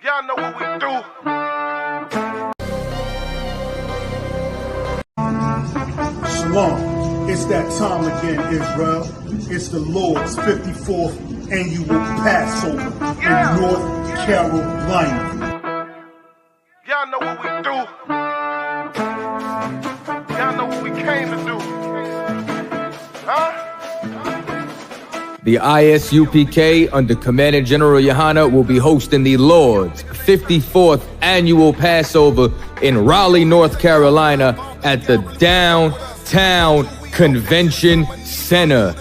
Y'all know what we do. Shalom. It's that time again, Israel. It's the Lord's 54th annual Passover in North Carolina. Y'all know what we do. Y'all know what we came to do. Huh? The ISUPK, under Commander General Yohana, will be hosting the Lord's 54th annual Passover in Raleigh, North Carolina at the Downtown Convention Center.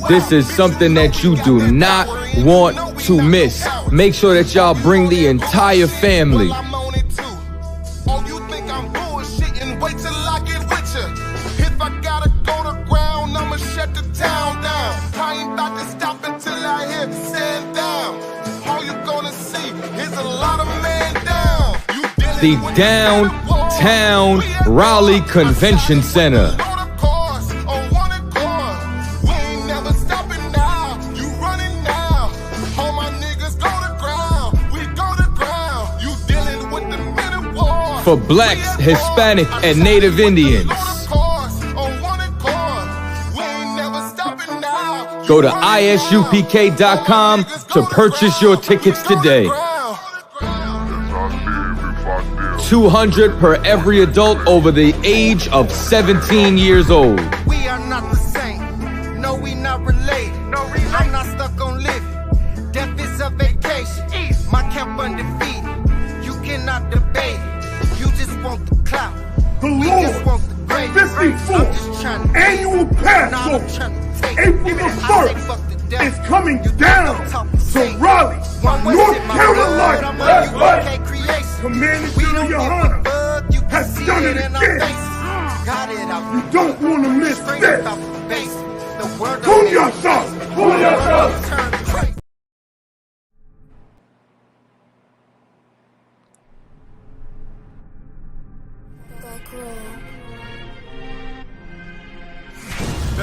This is something that you do not want to miss. Make sure that y'all bring the entire family. The Downtown Raleigh Convention Center. For Blacks, Hispanic, and Native Indians. Go to ISUPK.com to purchase your tickets today. $200 per every adult over the age of 17 years old. We are not the same. No, we not related. I'm not stuck on living. Death is a vacation. My camp undefeated. You cannot debate it. You just want the clout. The Lord's 54th annual Passover, April the 1st, is coming down to Raleigh, North Carolina. That's right. Commander General Yohana has done it again. You don't want to miss this. Pull yourself. Pull yourself.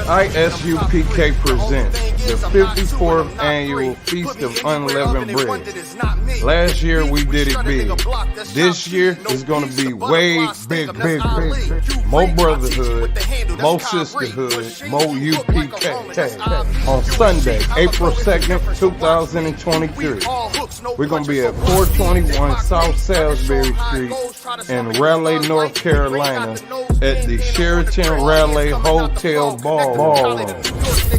ISUPK presents the 54th annual Feast of Unleavened Bread. Last year we did it big. This year is going to be way big. More brotherhood, more sisterhood, more UPK. On Sunday, April 2nd, 2023, we're going to be at 421 South Salisbury Street in Raleigh, North Carolina at the Sheraton Raleigh Hotel Ballroom.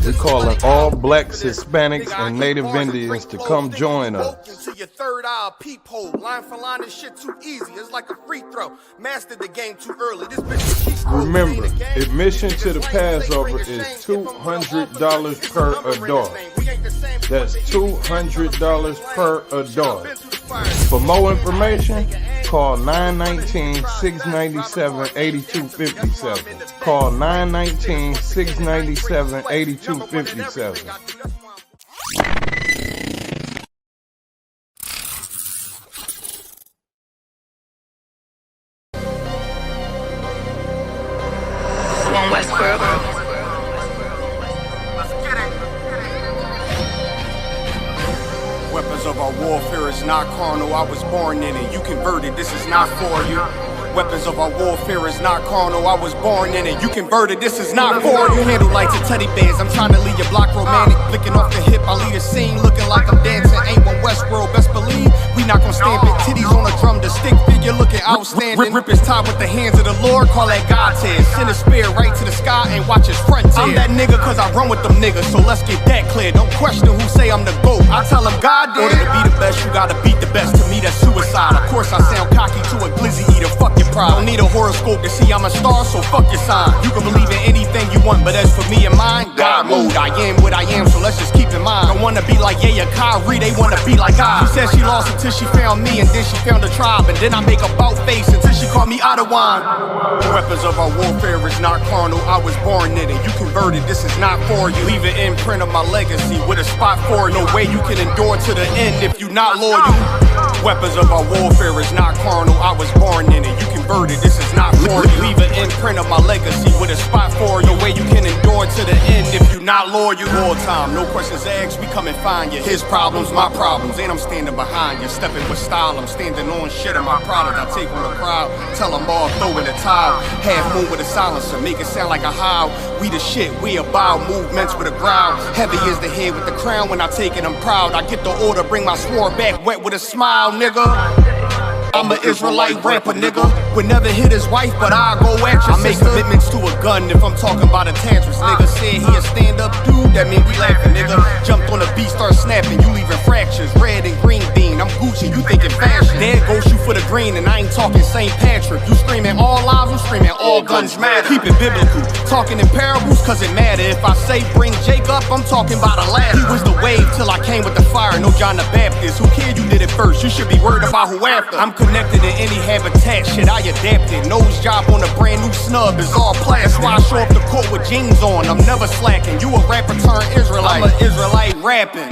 We're calling all Blacks, Hispanics, and Native Indians to come join us. Your third eye peephole, line for line, this shit too easy. It's like a free throw. Mastered the game too early. This bitch. Remember, admission to the Passover is $200 per adult. That's $200 per adult. For more information, call 919-697-8257. Call 919-697-8257. Weapons of our warfare is not carnal. I was born in it. You converted. This is not for you. Weapons of our warfare is not carnal. I was born in it. You converted. This is not for you. Handle lights and teddy bears. I'm trying to leave your block romantic. Flicking off the hip, I lead a scene. Looking like I'm dancing. Ain't one Westworld. Best believe we not gonna stand big titties on a drum. The stick figure looking outstanding. Rip his top with the hands of the Lord. Call that God tears. Send a spear right to the sky and watch his front tear. I'm that nigga cause I run with them niggas. So let's get that clear. Don't question who say I'm the GOAT. I tell them God did. In order to be the best, you gotta beat the best. To me, that's suicide. Of course, I sound cocky to a glizzy eater. Fuck your pride. Don't need a horoscope to see I'm a star, so fuck your sign. You can believe in anything you want, but as for me and mine, God mode. I am what I am, so let's just keep in mind. Don't wanna be like Yaya Kyrie, they wanna be like I. She said she lost until she found me, and then she found a tribe, and then I make a bout face until she called me out of wine. Weapons of our warfare is not carnal. I was born in it. You converted. This is not for you. Leave an imprint of my legacy with a spot for it. No way you can endure to the end if you not loyal. Weapons of our warfare is not carnal. I was born in it. You converted. This is not for you. Leave an imprint of my legacy with a spot for it. No way you can endure to the end if you not loyal. All time, no questions asked, we come and find you. His problems, my problems, and I'm standing behind you. Stepping with style, I'm standing on shit in my product. I take on the crowd, tell them all, throw in the towel. Half moon with a silencer, make it sound like a howl. We the shit, we about movements with a growl. Heavy is the head with the crown, when I take it, I'm proud. I get the order, bring my sword back wet with a smile, nigga. I'm an Israelite rapper, nigga. Would never hit his wife, but I'll go at you. I make commitments to a gun if I'm talking about a tantrums. Nigga said he a stand-up dude, that mean we laughing, nigga. Jumped on the beat, start snapping, you leaving fractures. Red and green bean, I'm Gucci, you thinking fashion. There goes you for the green, and I ain't talking St. Patrick. You screaming all lives, I'm screaming all guns matter. Keep it biblical, talking in parables, cause it matter. If I say bring Jake up, I'm talking about a ladder. He was the wave till I came with the fire, no John the Baptist. Who cared you did it first? You should be worried about who after. I'm connected in any habitat, shit I adapted. Nose job on a brand new snub is all plastic. That's why I show up the court with jeans on, I'm never slacking. You a rapper turned Israelite, I'm an Israelite rapping.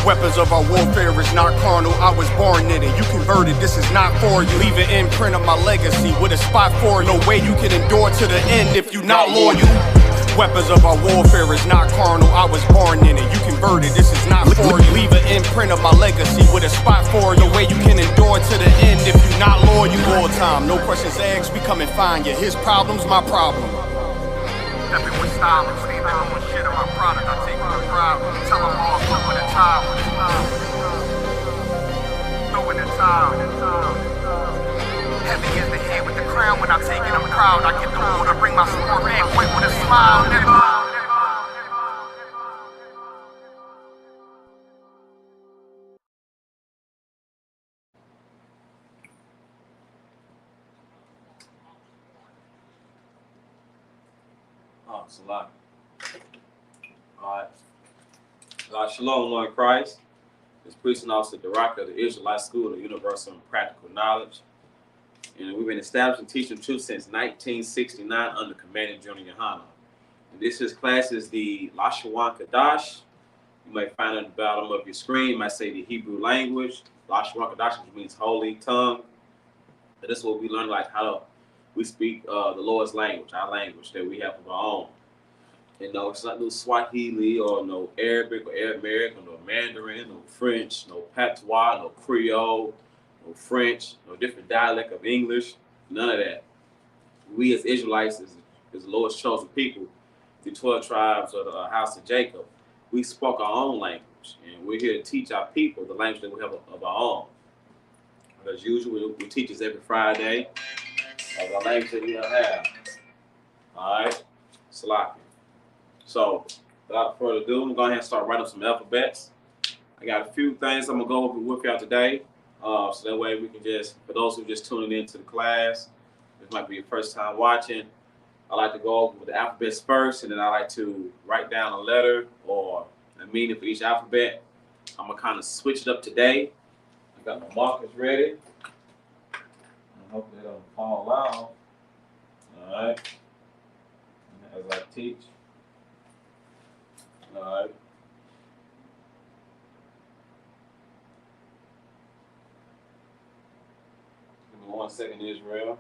Weapons of our warfare is not carnal, I was born in it. You converted, this is not for you. Leave an imprint of my legacy with a spot for you. No way you can endure to the end if you not loyal. Weapons of our warfare is not carnal, I was born in it. You converted, this is not for you. Leave an imprint of my legacy with a spot for you. No way you can endure to the end if you not loyal. All time, no questions asked, we come and find you. His problems, my problem. Stepping with style, I'm standing on shit in my product. I take my pride, tell them all, throw in the towel. Throw in the towel. Heavy is the head with the crown, when I take it, I'm proud. I get the order, bring my sword back wet with a smile, nigga. Oh, it's a lot. All right. Shalom, Lord Christ. This preaching officer, the rock of the Israelite School of Universal and Practical Knowledge. And we've been establishing teaching truth since 1969 under Commanding General Yohana. And this class is the Lashawan Qadash. You may find it at the bottom of your screen. You might say the Hebrew language. Lashawan Qadash, which means holy tongue. And this is what we learn, like how we speak the Lord's language, our language that we have of our own. You know, it's not no Swahili or no Arabic or Aramaic or no Mandarin, no French, no Patois, no Creole, no French, no different dialect of English, none of that. We as Israelites, as the Lord's chosen people, the 12 tribes of the house of Jacob, we spoke our own language, and we're here to teach our people the language that we have of our own. As usual, we teach this every Friday of the language that we don't have. All right, Salaki. So, without further ado, I'm going to start writing some alphabets. I got a few things I'm going to go over with y'all today. So that way we can just, for those who are just tuning into the class, this might be your first time watching, I like to go over with the alphabets first, and then I like to write down a letter or a meaning for each alphabet. I'm going to kind of switch it up today. I got my markers ready. I hope they don't fall out. All right. As I teach. All right. Give me 1 second, Israel.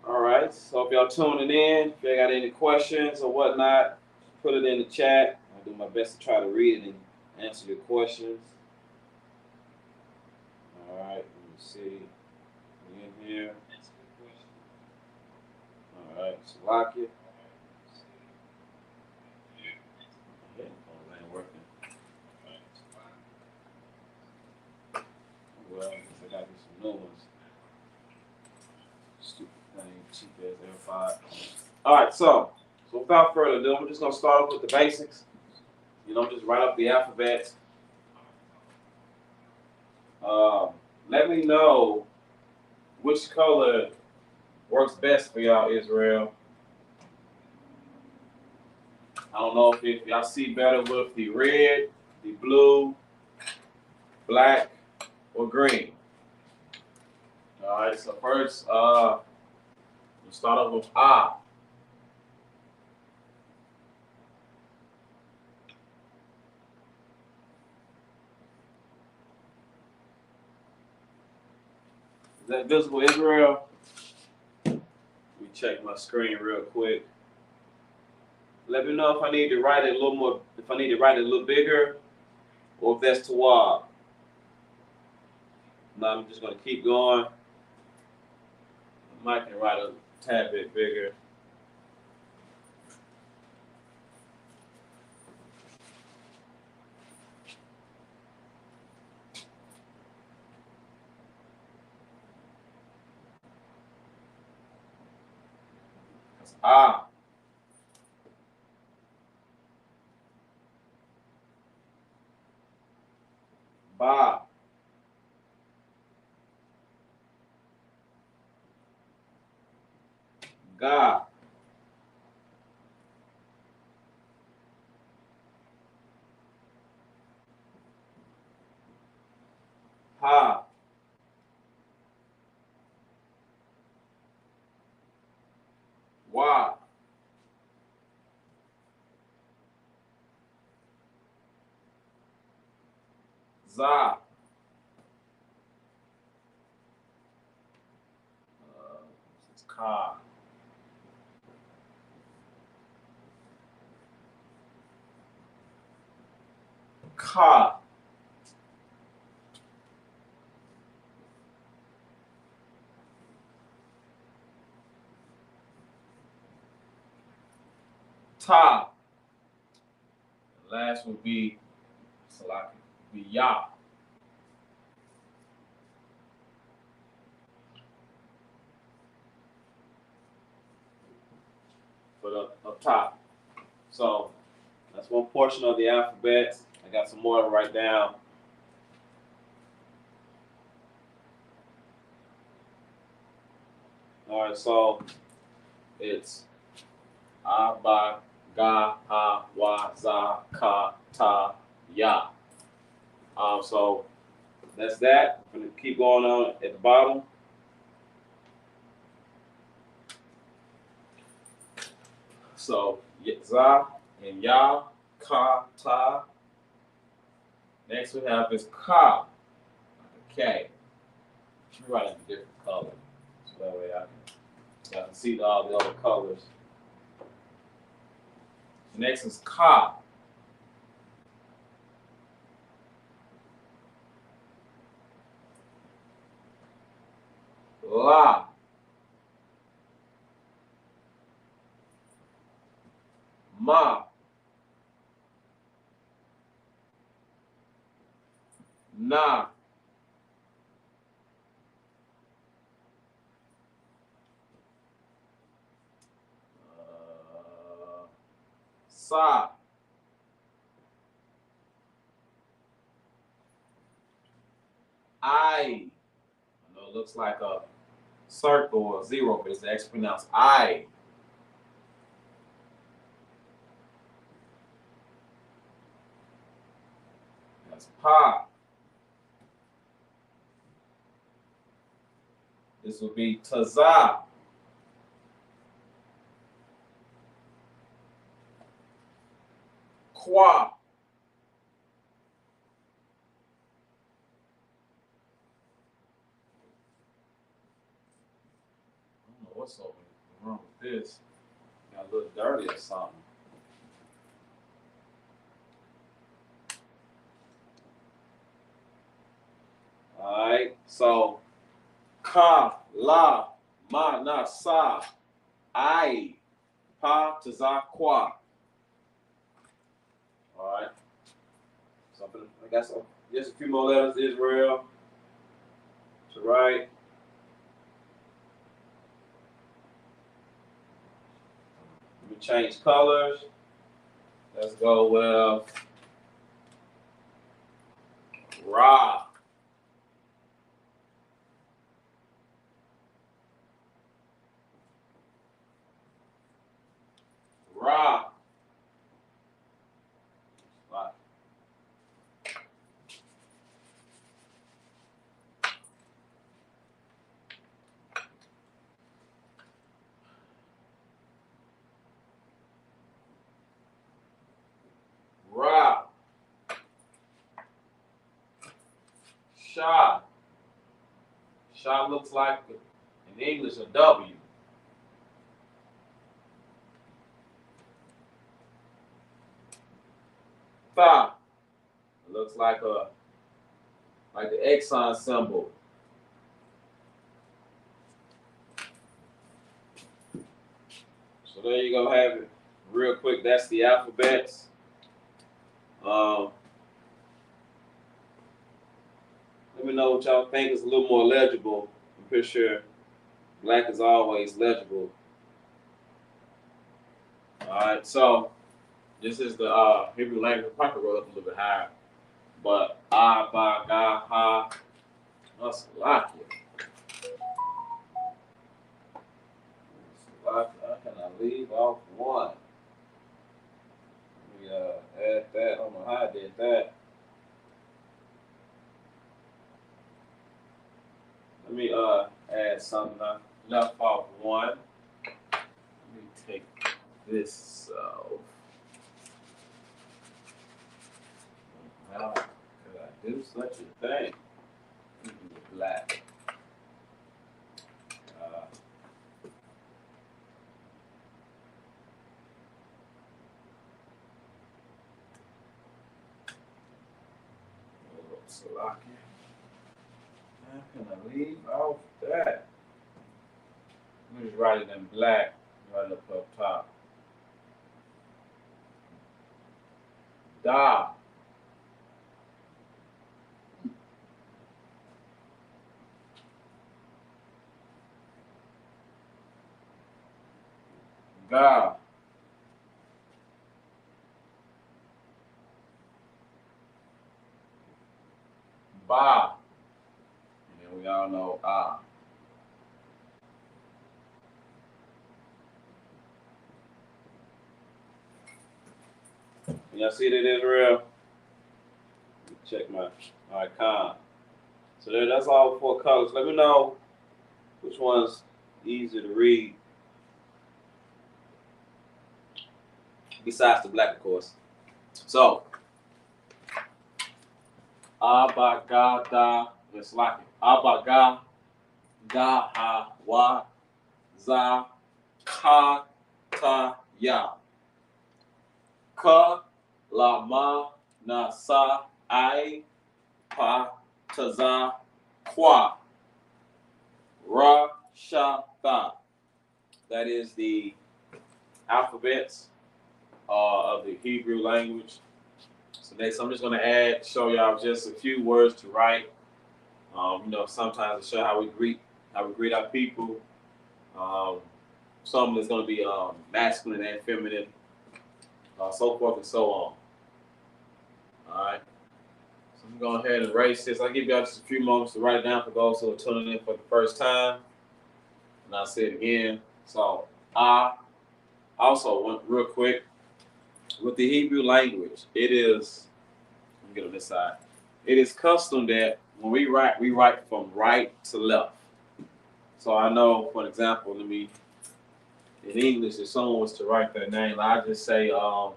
All right. So if y'all tuning in, if you got any questions or whatnot, put it in the chat. I'll do my best to try to read it and answer your questions. All right. Let me see. In here. All right. Salakia. Headphones ain't working. Well, I guess I gotta get some new ones. Stupid thing, cheap ass AirPod. All right, so without further ado, I'm just gonna start off with the basics. You know, just write up the alphabet. Let me know which color works best for y'all, Israel. I don't know if y'all see better with the red, the blue, black, or green. All right, so first, we'll start off with A. that visible, Israel? Let me check my screen real quick. Let me know if I need to write it a little more, if I need to write it a little bigger, or if that's too wide. Now I'm just gonna keep going. I might can write a tad bit bigger. Ah. Ba. Ga. Ha. Wa. Za. It's Ka. Ka. Ta. The last will be Salaki. Be Ya. But up top. So that's one portion of the alphabet. I got some more to write down. All right, so it's A, Ba, Ga, Ha, Wa, Za, Ka, Ta, Ya. So that's that. I'm going to keep going on at the bottom. So Za and Ya, Ka, Ta. Next we have is Ka. Okay. Let me write it in different colors. So that way I can see all the other colors. Next is Ka. La. Ma. Na. Sa. I know it looks like a circle or a zero, but it's actually pronounced I. That's Pa. This would be Taza. Qua. I don't know what's wrong with this. Got a little dirty or something. All right, so Ka, La, Ma, Na, Sa, I, Pa, Taza, Qua. All right. Something. I got some. Just a few more letters. Israel. To write. Let me change colors. Let's go with Ra. Ra. Ra. Sha. Shah looks like, in English, a W. Tha looks like the Exxon symbol. So there you go, have it. Real quick, that's the alphabets. Let me know what y'all think is a little more legible. I'm pretty sure black is always legible. All right, so this is the Hebrew language. I probably wrote up a little bit higher, but ba ga ha. That's Salakia. How can I leave off one? Let me add that. I don't know how I did that. Let me add something. I left off one. Let me take this off. How could I do such a thing? Black. Salakia. How can I leave off that? Let me just write it in black, right up top. Da. Ga. Ba. And then we all know ah. Y'all see that, Israel? Check my icon. So that's all 4 colors. Let me know which one's easier to read. Besides the black, of course. So, Abagada, let's lock it. Abaga, da, ha, wa, za, ka, ta, ya. Ka, la, ma, na, sa, I, pa, ta, za, kwa. Ra, sha, tha. That is the alphabets of the Hebrew language. So next, I'm just going to show y'all just a few words to write. Sometimes to show how we greet our people. Some is going to be masculine and feminine, so forth and so on. All right. So I'm going to go ahead and erase this. I'll give y'all just a few moments to write it down for those who are tuning in for the first time. And I'll say it again. So, also, real quick, with the Hebrew language, it is, let me get on this side. It is custom that when we write from right to left. So I know, for example, in English, if someone was to write their name, I just say, I'll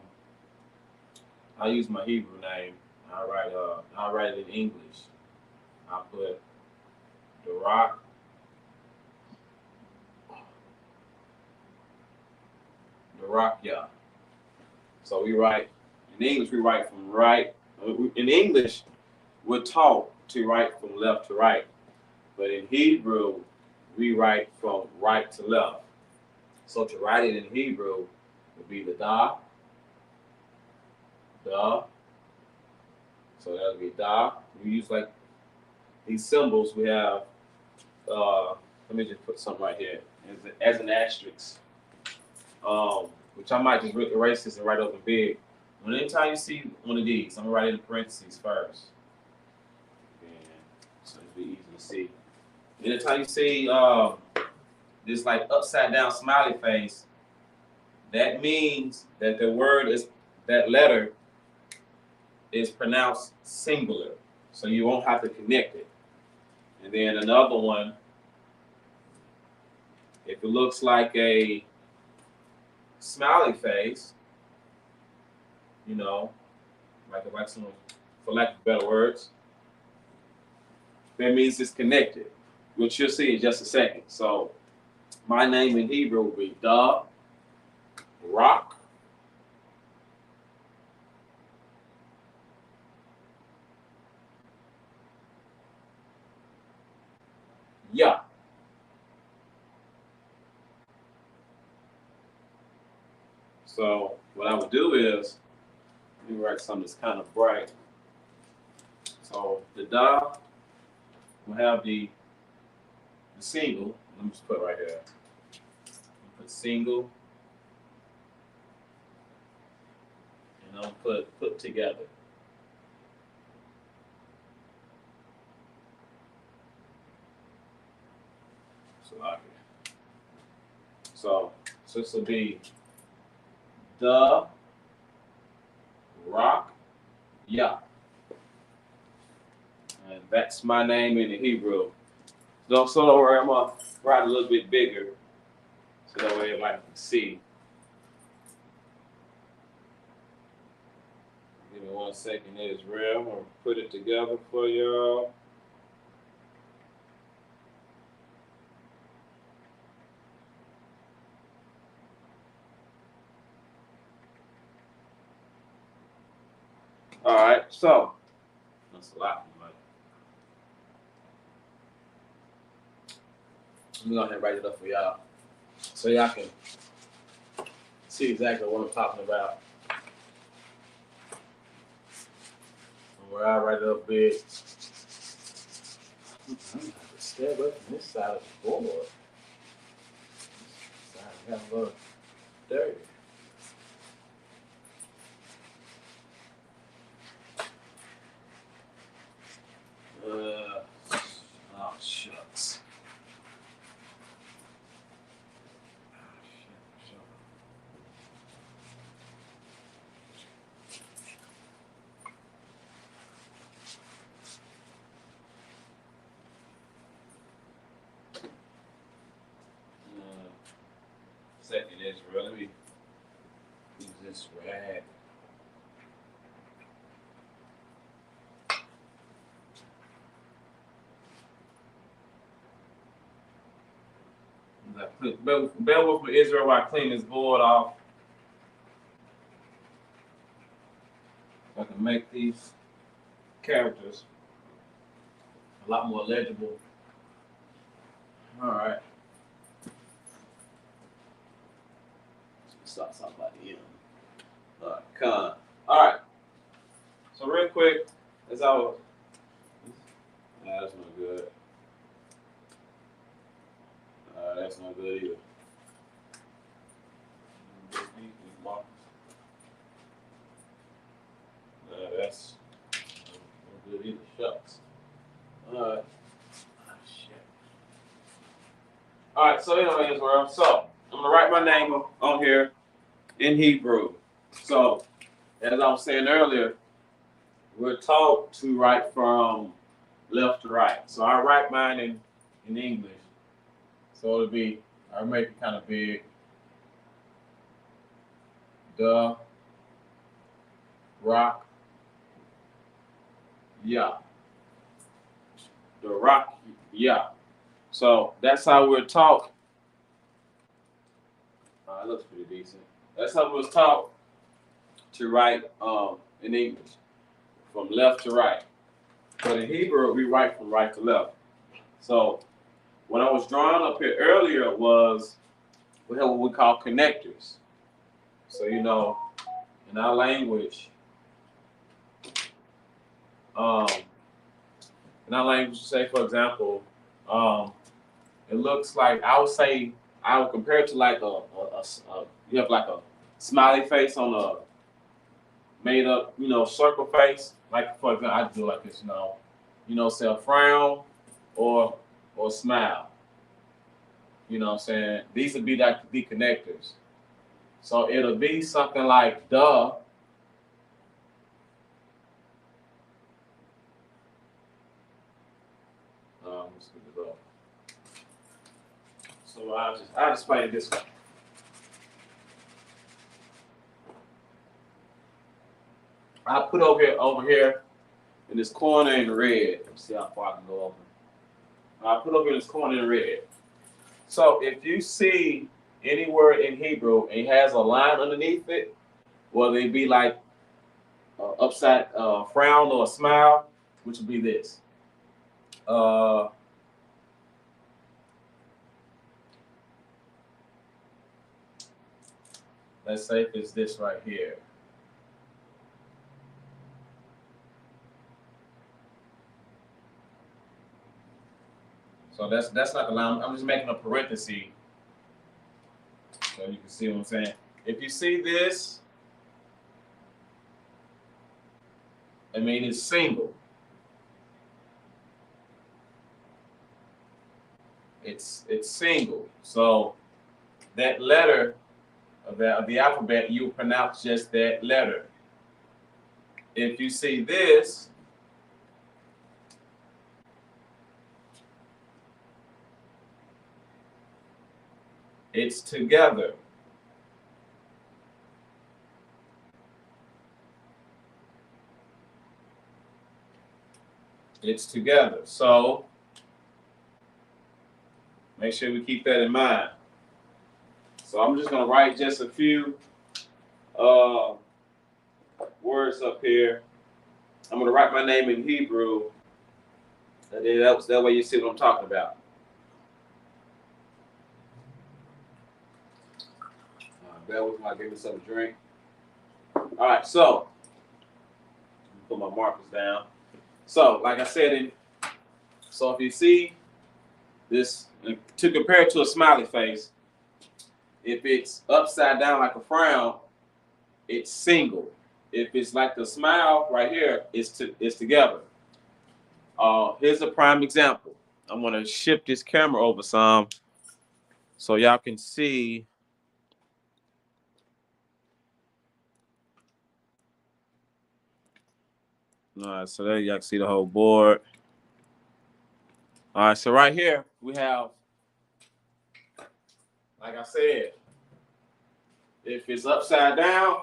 use my Hebrew name. I'll write it in English. I'll put Darakya. So we write, in English, we write from right. In English, we're taught to write from left to right. But in Hebrew, we write from right to left. So to write it in Hebrew would be the da. So that would be da. We use like these symbols. We have, let me just put something right here as an asterisk. Which I might just erase this and write up in big. Anytime you see one of these, I'm gonna write it in parentheses first. So it'll be easy to see. Anytime you see this like upside down smiley face, that means that that letter is pronounced singular. So you won't have to connect it. And then another one, if it looks like a smiley face, like someone, for lack of better words, that means it's connected. which you'll see in just a second. So my name in Hebrew will be Da, Rock, Ya. So what I would do is, let me write something that's kind of bright. So the Da will have the single. Let me just put it right here. Put single, and I'll put together. So this will be Da, Rock, Ya. And that's my name in the Hebrew. So don't worry, I'm going to write a little bit bigger so that way everybody can see. Give me 1 second, Israel. I'm going to put it together for y'all. All right, so that's a lot. I'm going to write it up for y'all so y'all can see exactly what I'm talking about. Where I write it up big. I'm going to have to stay away from this side of the board. This side got a little dirty. Oh, shucks. Second Israel, let me use this rag. Bear with me, Israel, while I clean this board off. I can make these characters a lot more legible. All right. Start something by the end. All right, con. All right. So real quick, as I was, nah, that's not good. That's not good either. That's not good either. Shucks. All right. Oh, shit. All right. So anyway, Israel. So I'm gonna write my name on here in Hebrew. So as I was saying earlier, we're taught to write from left to right. So I write mine in English. So it'll be, I'll make it kind of big. Da, Rock, Ya. The Rock, Ya. So that's how we're taught. It looks pretty decent. That's how we're taught to write in English, from left to right. But in Hebrew, we write from right to left. So what I was drawing up here earlier was we have what we call connectors. So, you know, in our language, say, for example, it looks like, I would compare it to like you have like a smiley face on a made up, you know, circle face. Like, for example, I do like this, you know, say a frown or smile. You know what I'm saying? These would be like the connectors. So it'll be something like da. Let's look it up. So I'll just play it this way. I put over here in this corner in red. Let's see how far I can go over. I put over in this corner in red. So if you see any word in Hebrew and it has a line underneath it, whether it be like upside frown or a smile, which would be this. Let's say if it's this right here. So that's not the line. I'm just making a parenthesis so you can see what I'm saying. If you see this, I mean it's single. It's single. So that letter of the alphabet, you pronounce just that letter. If you see this, it's together. It's together. So make sure we keep that in mind. So I'm just gonna write just a few words up here. I'm gonna write my name in Hebrew, and then that way you see what I'm talking about. Bear with me, I'll give me something to drink. All right, so put my markers down. So, like I said, so if you see this, to compare it to a smiley face, if it's upside down like a frown, it's single. If it's like the smile right here, it's together. Here's a prime example. I'm gonna shift this camera over some so y'all can see. All right, so there y'all can see the whole board. All right, so right here we have, like I said, if it's upside down,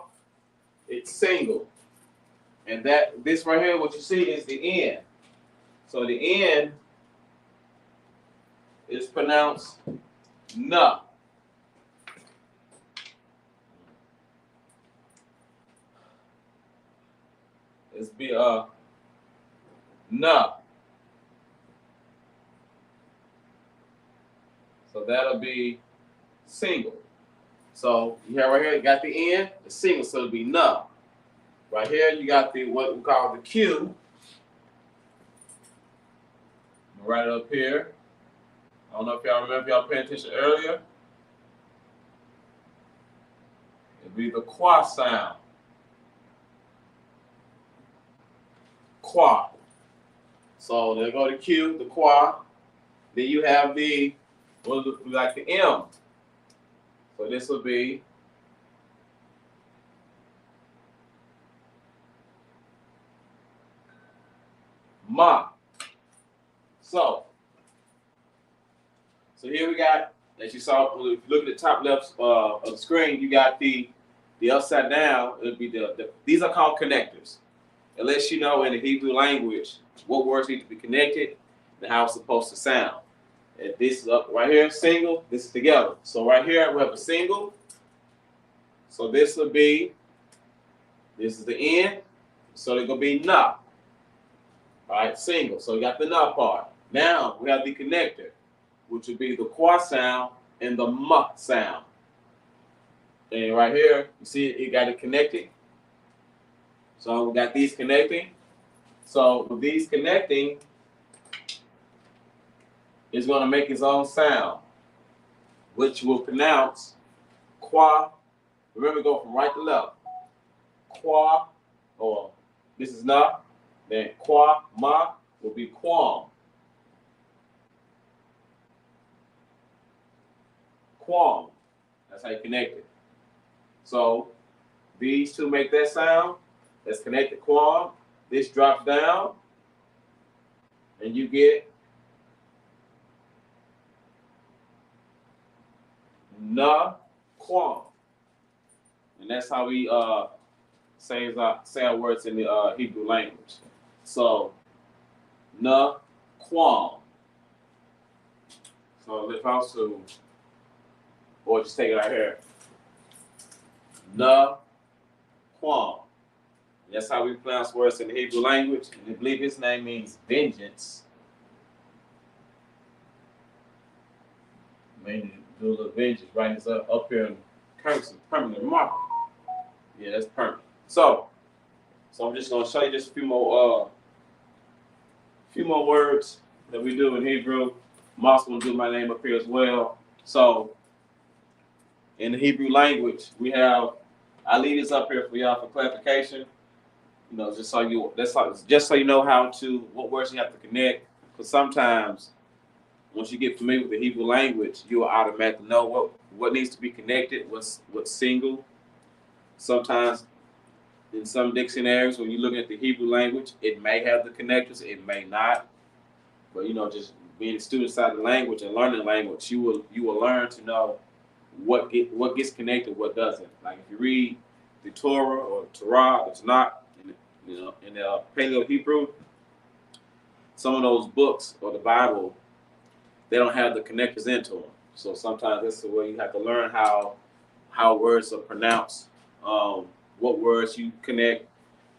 it's single. And this right here, what you see is the N. So the N is pronounced na. It's na. So that'll be single. So you have right here, you got the N, the single, so it'll be na. Right here, you got what we call the Q. Right up here. I don't know if y'all remember, y'all paying attention earlier. It'll be the qua sound. Qua. So there go the Q, the qua. Then you have like the M. So this will be ma. So here we got, as you saw, if you look at the top left of the screen, you got the upside down. It'll be these are called connectors. It lets you know in the Hebrew language what words need to be connected and how it's supposed to sound. And this is up right here, single. This is together. So right here we have a single. So this will be, this is the N. So they're gonna be na. All right, single. So we got the na part. Now we have the connector, which would be the qua sound and the ma sound. And right here, you see it got it connecting. So we got these connecting. So with these connecting, it's going to make its own sound, which will pronounce qua. Remember, go from right to left. Qua, or this is na. Then qua ma will be quam. Quam. That's how you connect it. So these two make that sound. Let's connect the quam. This drops down, and you get na quam. And that's how we say our words in the Hebrew language. So na quam. So if I was to, or just take it right here. Na Quam. That's how we pronounce words in the Hebrew language. And I believe his name means vengeance. Meaning do a little vengeance, right? It's up here in cursive, permanent marker. Yeah, that's permanent. So I'm just gonna show you just a few more words that we do in Hebrew. I'm also gonna do my name up here as well. So in the Hebrew language, we have, I leave this up here for y'all for clarification. You know, just so you know what words you have to connect. Because sometimes once you get familiar with the Hebrew language, you will automatically know what needs to be connected, what's single. Sometimes in some dictionaries, when you're looking at the Hebrew language, it may have the connectors, it may not. But you know, just being a student side of the language and learning the language, you will learn to know what gets connected, what doesn't. Like if you read the Torah or Torah, it's not. In the Paleo Hebrew, some of those books or the Bible, they don't have the connectors into them. So sometimes that's the way you have to learn how words are pronounced, what words you connect.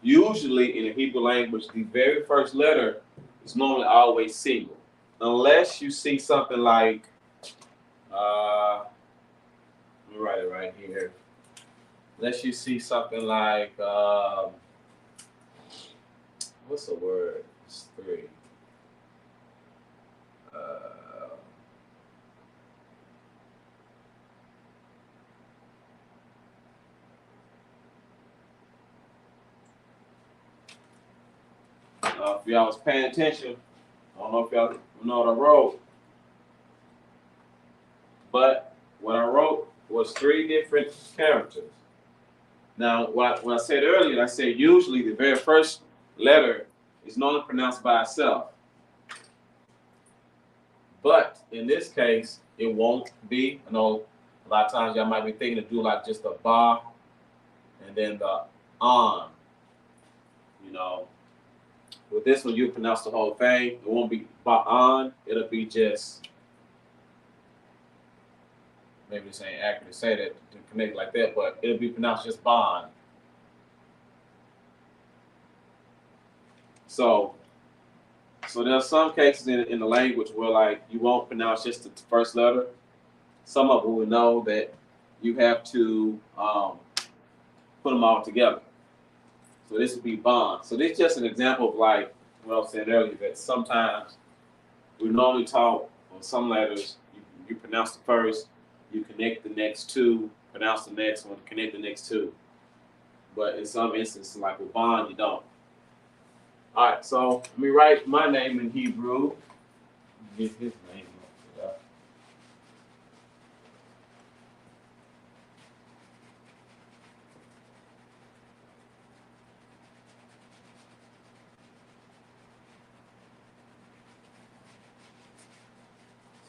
Usually in the Hebrew language, the very first letter is normally always single, unless you see something like, let me write it right here. Unless you see something like, what's the word? It's 3. If y'all was paying attention, I don't know if y'all know what I wrote, but what I wrote was 3 different characters. Now, when I said earlier, I said usually the very first letter is normally pronounced by itself. But in this case, it won't be. I know a lot of times y'all might be thinking to do like just a ba and then the on. You know, with this one, you pronounce the whole thing. It won't be ba-on. It'll be just, maybe this ain't accurate to say that, to connect like that, but it'll be pronounced just bond. So there's some cases in the language where like you won't pronounce just the first letter. Some of them will know that you have to put them all together. So this would be bond. So this is just an example of like what I was saying earlier, that sometimes we normally talk on some letters, you pronounce the first, you connect the next 2, pronounce the next one, connect the next 2. But in some instances, like with bond, you don't. All right, so let me write my name in Hebrew. Get his name up.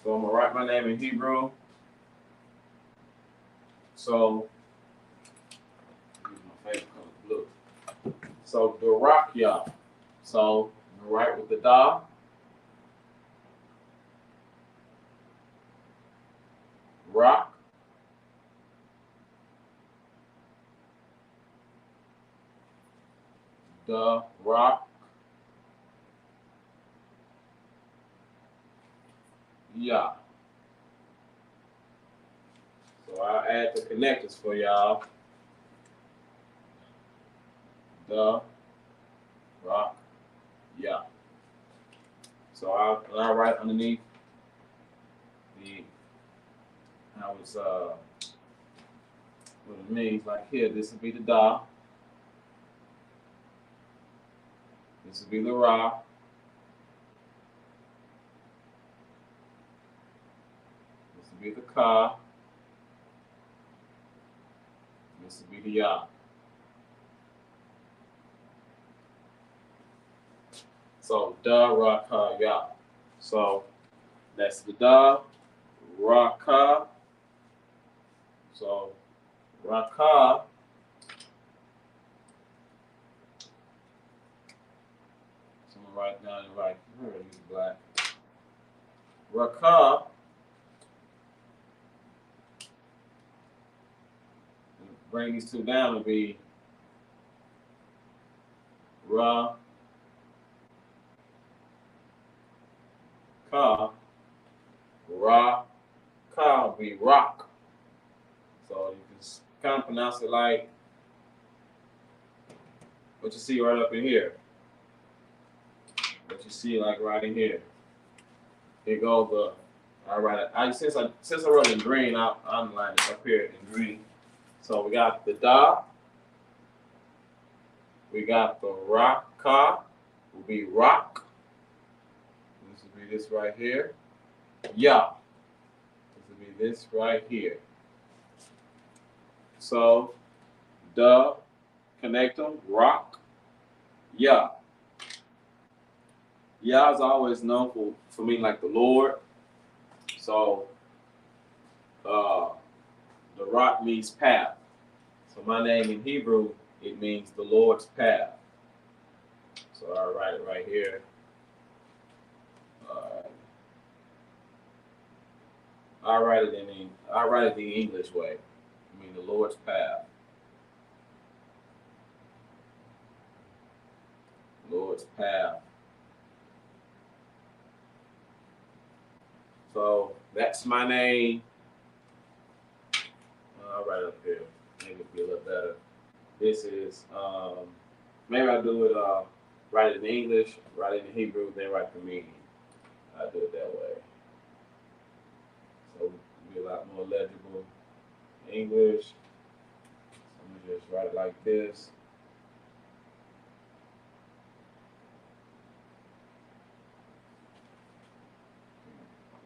So I'm gonna write my name in Hebrew. So use my favorite color, blue. So Durakia. So I'm gonna write with the da. Rock. The rock. Yeah. So I'll add the connectors for y'all. The rock. Yeah. So I'll write underneath what it means, like here, this would be the da. This would be the ra. This would be the ka. This would be the ya. So da, ra, ka, ya. So that's the da, ra, ka. So ra, ka. So I'm gonna write down and write, I'm gonna use black. Ra, ka bring these two down, it'll be Ra, Ka. Ra, Ka will be rock. So you can kind of pronounce it like what you see right up in here. What you see like right in here. Here goes the. All right. Since I wrote it in green, I'll underline it up here in green. So we got the da. We got the Ka. Will be rock. This will be this right here. Ya. This will be this right here. So da, connect them. Rock. Ya. Ya is always known for meaning like the Lord. So the rock means path. So my name in Hebrew, it means the Lord's path. So I'll write it right here. I'll write it the English way. I mean the Lord's path. Lord's path. So that's my name. I'll write it up here. Maybe it'll be a little better. This is, maybe I'll do it, write it in English, write it in Hebrew, then write the meaning. I'll do it that way. So it'll be a lot more legible in English. So I'm going to just write it like this.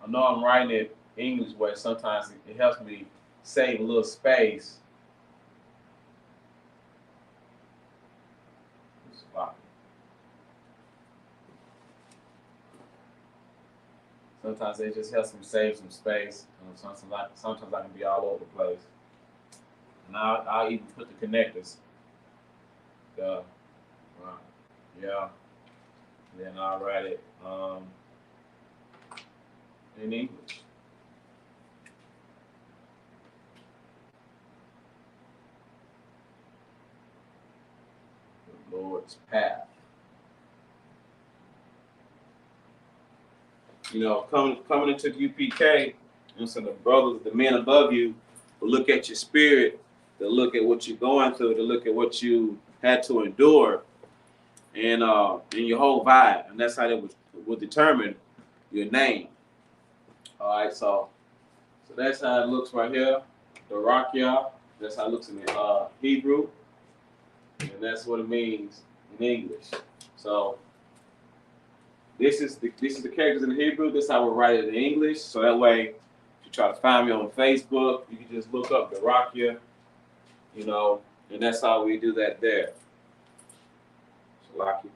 I know I'm writing it English way. Sometimes it helps me save a little space. Sometimes it just helps me save some space. Sometimes I can be all over the place. And I'll even put the connectors. Yeah. Then I'll write it in English. The Lord's path. You know, coming into UPK, and so the brothers, the men above you, will look at your spirit, they'll look at what you're going through, they'll look at what you had to endure, and your whole vibe, and that's how they would determine your name. All right, so that's how it looks right here, the Rakia. That's how it looks in the Hebrew, and that's what it means in English. So this is the characters in the Hebrew. This is how we write it in English. So that way, if you try to find me on Facebook, you can just look up the Rakia, you know, and that's how we do that there. Shalaki.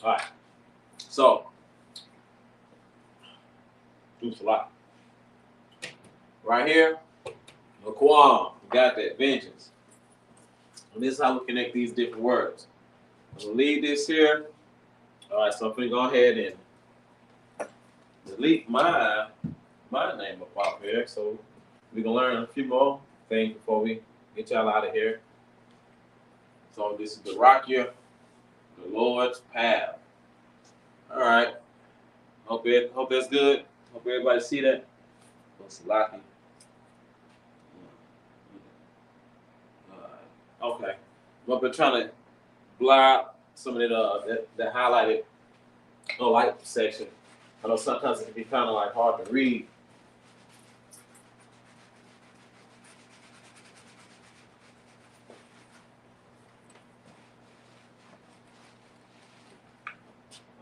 All right. So, Shalaki. Right here, Laquam, we got that vengeance. And this is how we connect these different words. I'm gonna leave this here. All right, so I'm gonna go ahead and delete my name up here. So we're gonna learn a few more things before we get y'all out of here. So this is the Rakia, the Lord's path. All right. Hope that's good. Hope everybody see that. Salaki. Okay. I've been trying to blur out some of that highlighted light section. I know sometimes it can be kind of like hard to read.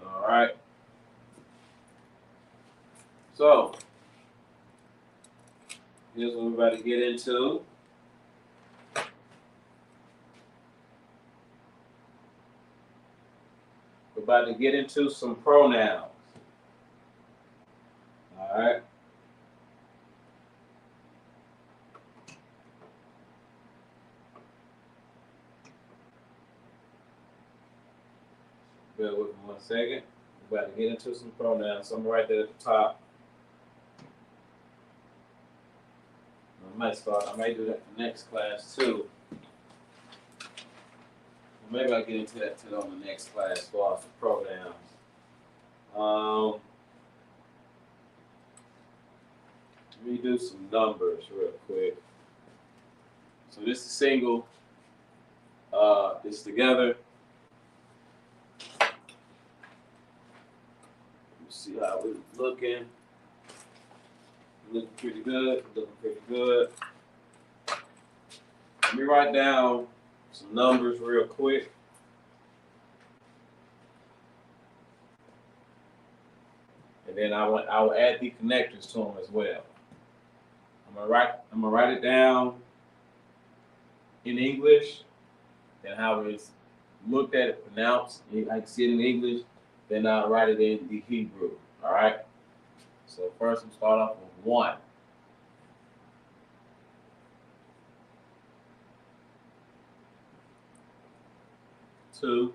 All right. So here's what we're about to get into. We're about to get into some pronouns. All right. Bear with me 1 second. we're about to get into some pronouns. So I'm right there at the top. I might do that for next class too. Maybe I'll get into that too on the next class as far as the pronouns. Let me do some numbers real quick. So this is single. This together. Let's see how we're looking. Looking pretty good. Looking pretty good. Let me write down some numbers real quick. And then I will add the connectors to them as well. I'm gonna write it down in English, then how it's looked at it, pronounced. I can see it in English, then I'll write it in the Hebrew. All right. So first, I'm start off with 1. 2.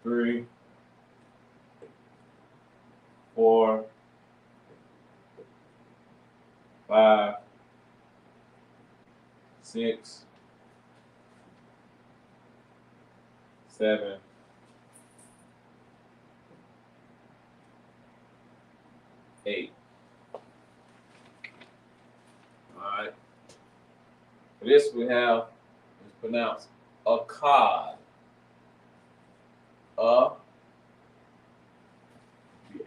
3. 4. 5. 6. 7. 8. All right. For this we have, it's pronounced Akkad.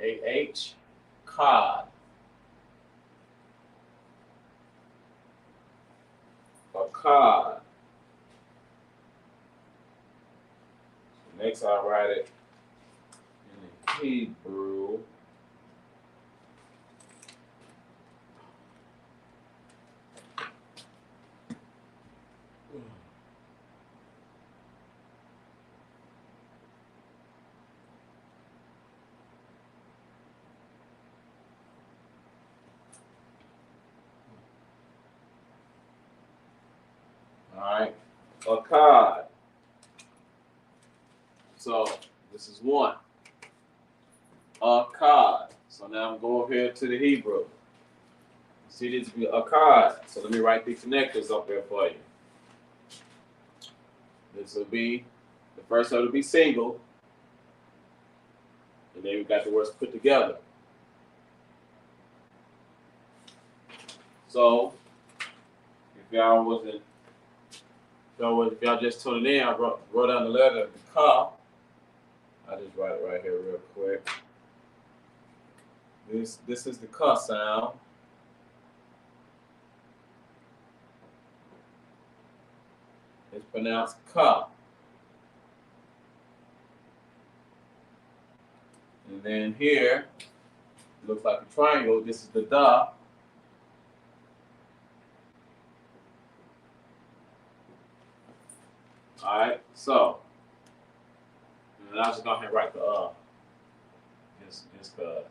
A-H, Akkad. Akkad. Next, I'll write it in the Hebrew. All right, Akkad. So this is 1. Akkad. So now I'm going over here to the Hebrew. See, this will be Akkad. So let me write the connectors up there for you. This will be, the first one will be single. And then we got the words put together. So if y'all just tuned in, I wrote down the letter the Ka. I just write it right here real quick. This is the Ka sound. It's pronounced Ka. And then here, it looks like a triangle. This is the Da. All right, so, and I'm just going to write the just cause.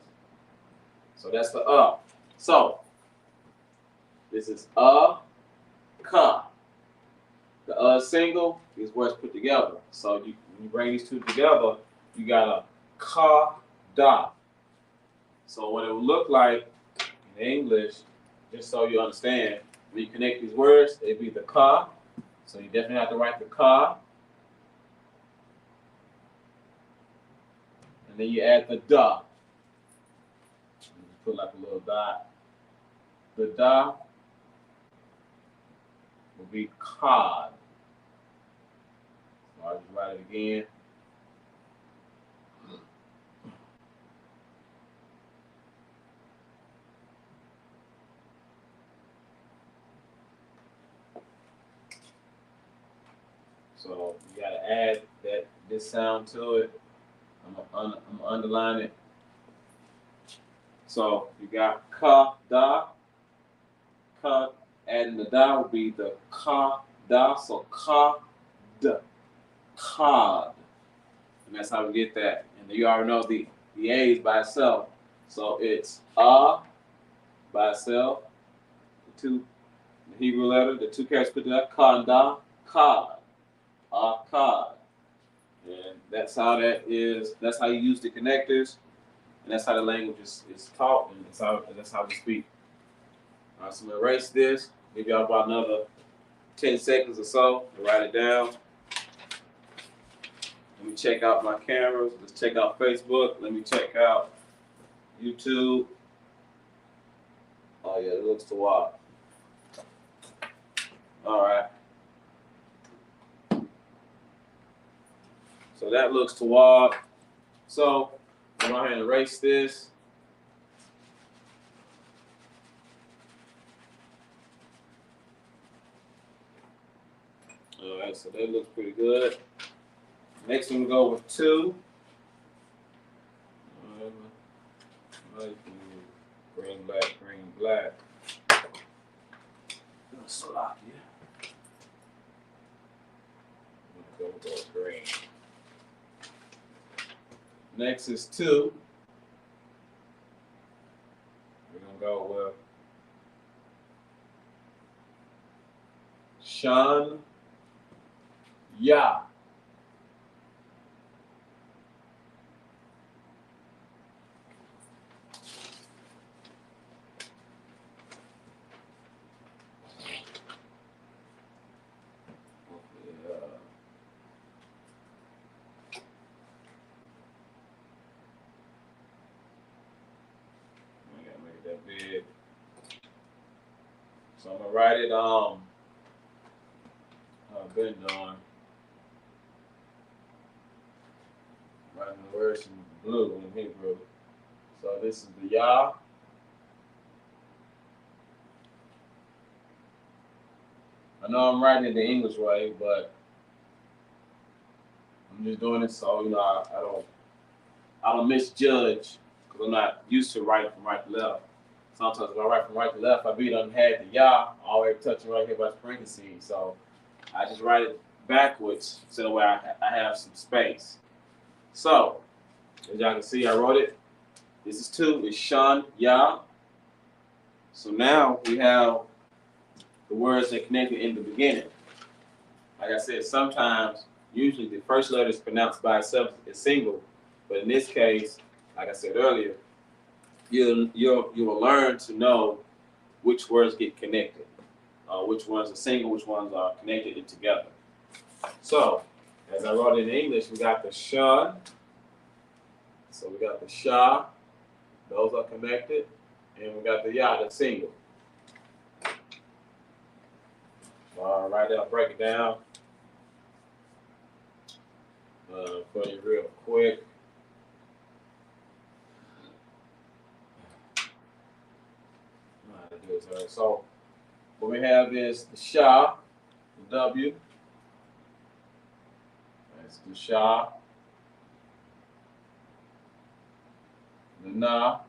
So that's the So this is Ka. The single, these words put together. So when you bring these two together, you got a Qadash. So what it would look like in English, just so you understand, when you connect these words, it'd be the Ka. So you definitely have to write the Ka. And then you add the Da. You put like a little dot. The Da will be Qad. So I'll just write it again. So you gotta add this sound to it. I'm gonna underline it. So you got Ka Da. Ka, adding the Da will be the Ka Da. So Ka Da. Kad. And that's how we get that. And you already know the A is by itself. So it's by itself. The Hebrew letter, the two characters put together, Ka and Da, Kad. Akkad. And that's how that is. That's how you use the connectors, and that's how the language is taught, and that's how we speak. All right, so I'm gonna erase this. Give y'all about another 10 seconds or so to write it down. Let me check out my cameras. Let's check out Facebook. Let me check out YouTube. Oh yeah, it looks too wild. All right. So that looks too wild. So I'm going to go ahead and erase this. All right, so that looks pretty good. Next one, we go with 2. Green, black, green, black. Slovakia. Go with green. Next is 2. We're gonna go with Shan Ya. That big. So I'm gonna write it I've been doing writing the words in blue in Hebrew. So this is the Yah. I know I'm writing it the English way, but I'm just doing it so I don't misjudge, because I'm not used to writing from right to left. Sometimes if I write from right to left, I done had the Yah already touching right here by the parentheses. So I just write it backwards so that way I have some space. So as y'all can see, I wrote it. This is 2. It's Shan Ya. So now we have the words that connected in the beginning. Like I said, sometimes, usually the first letter is pronounced by itself as single, but in this case, like I said earlier, you will learn to know which words get connected, which ones are single, which ones are connected and together. So, as I wrote it in English, we got the Shan. So we got the Shah. Those are connected. And we got the Ya, that's single. All right, I'll break it down for you real quick. So what we have is the Shah, the W. That's the Shah. The Na.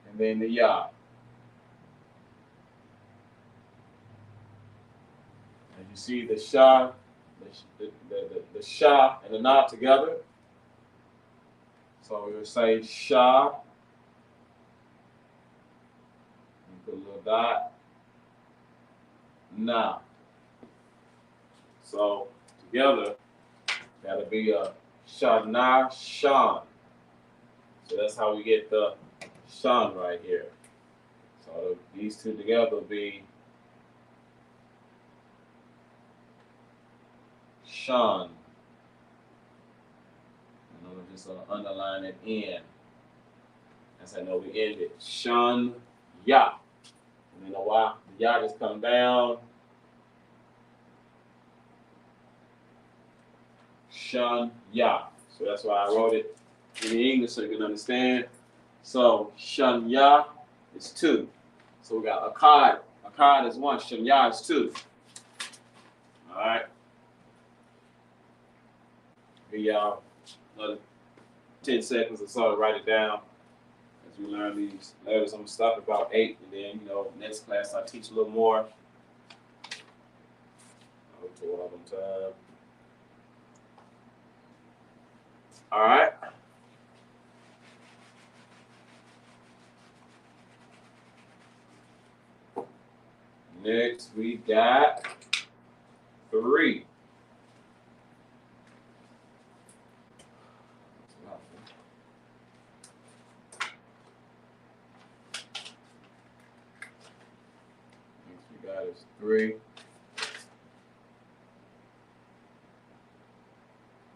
And then the Ya. And you see the Shah, the Shah and the Na together. So we'll say Shah. Put a little dot. Na. So together, that'll be a Shana Shan. So that's how we get the Shan right here. So these two together will be Shan. And I'm just going to underline it in. As I know we ended. Shan Ya. And then the Ya just come down. Shan Ya. So that's why I wrote it in English so you can understand. So Shan Ya is 2. So we got Akkad. Akkad is 1. Shan Ya is 2. All right. Give y'all another 10 seconds or so to write it down as we learn these letters. I'm gonna stop at about 8, and then next class I'll teach a little more. I'll do all them time. All right. Next, we got 3. Next, we got is 3.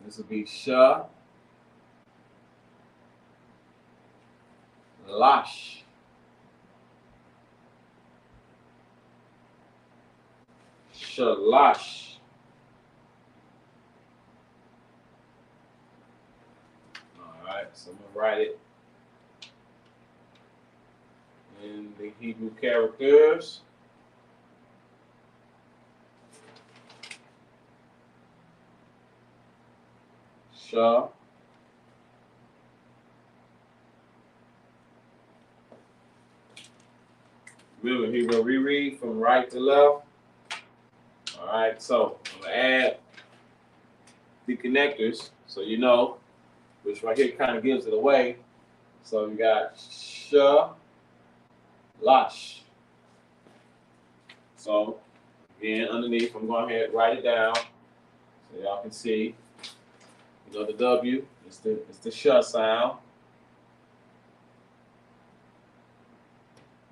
This will be Sha, Lash, Shalash. Alright, so I'm gonna write it in the Hebrew characters. Sha. Remember, he will reread from right to left. All right, so I'm gonna add the connectors so you know, which right here kind of gives it away. So we got Sha, Lash. So again, underneath, I'm going ahead and write it down so y'all can see. You know, the W is the Sha sound.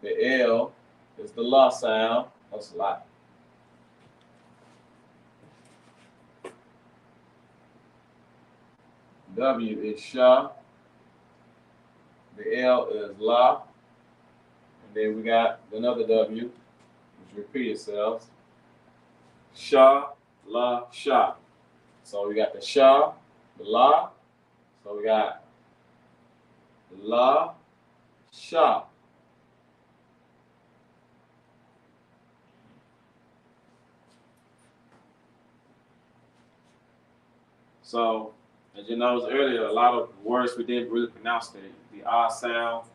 The L is the La sound. That's a lot. W is Sha. The L is La. And then we got another W, which repeats itself. Sha, La, Sha. So we got the Sha, the La. So we got La, Sha. So, as you noticed earlier, a lot of words we didn't really pronounce the R sound.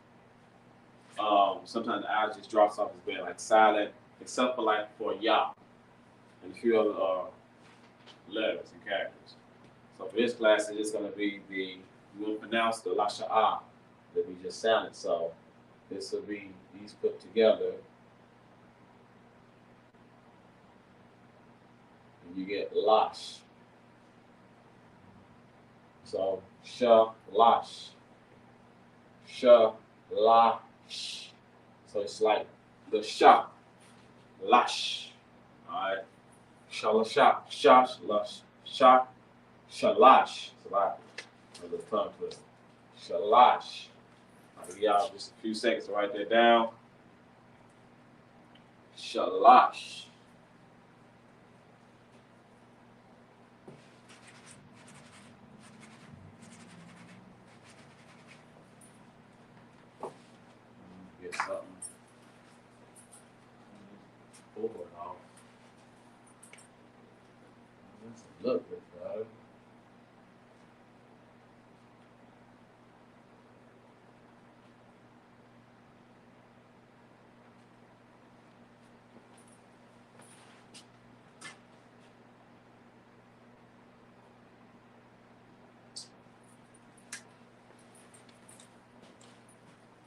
Sometimes the I just drops off as being like silent, except for like for Ya and a few other letters and characters. So for this class, it's going to be we will pronounce the Lashawan that we just sounded. So this will be these put together. And you get Lash. So Sha, Lash. Sha, Lash. So it's like the Sha, Lash. Alright. Shalasha, Shash, Lash, Sha, Shalash. It's a lot of the tongue twister. Shalash. I'll give y'all just a few seconds to write that down. Shalash. Get something. Pull it off. That's a look good, bro.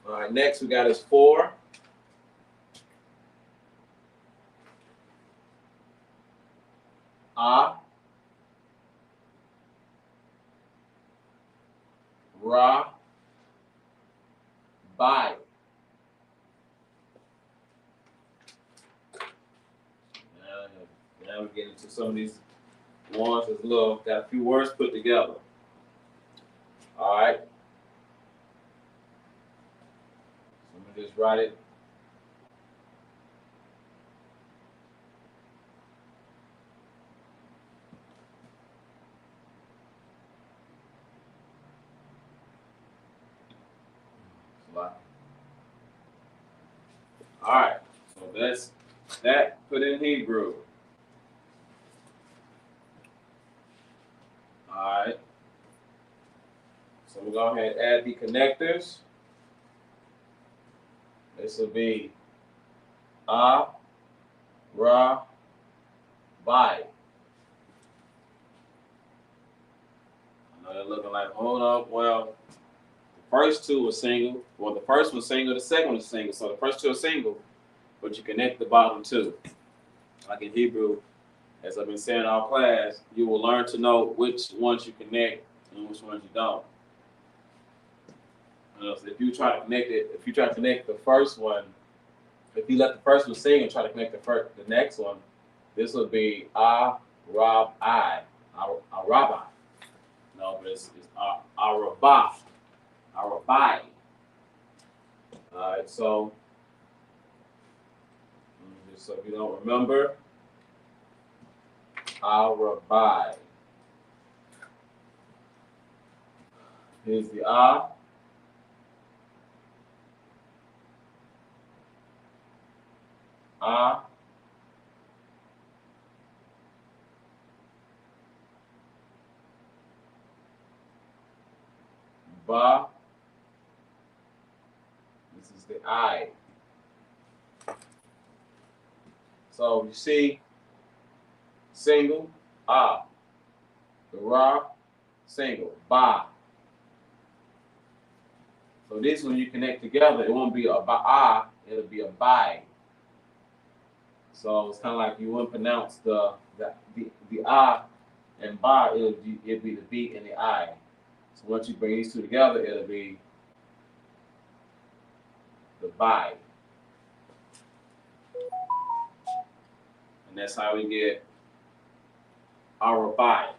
All right, next we got is 4. Ra, Bai. Now we get into some of these ones that's little, got a few words put together. All right. So I'm gonna just write it. All right, so that's that put in Hebrew. All right, so we're going to go ahead and add the connectors. This will be Ra, Bai. I know they're looking like, hold up, well, the first two were single. Well, the first was single, the second was single. So the first two are single. but you connect the bottom two. Like in Hebrew, as I've been saying in our class, you will learn to know which ones you connect and which ones you don't. So if you try to connect it, if you try to connect the first one, if you let the first one sing and try to connect the next one, this would be Rabbi. Rabbi. No, but it's Rabbi. Rabbi. All right, so just so if you don't remember, Rabbi. Here's the Ba. This is the I. So you see, single, the Ra, single, Ba. So this when you connect together, it won't be a Ba, it'll be a Bai. So it's kind of like you wouldn't pronounce the and Ba, it'd be the B and the I. So once you bring these two together, it'll be the Bai. And that's how we get Arabai.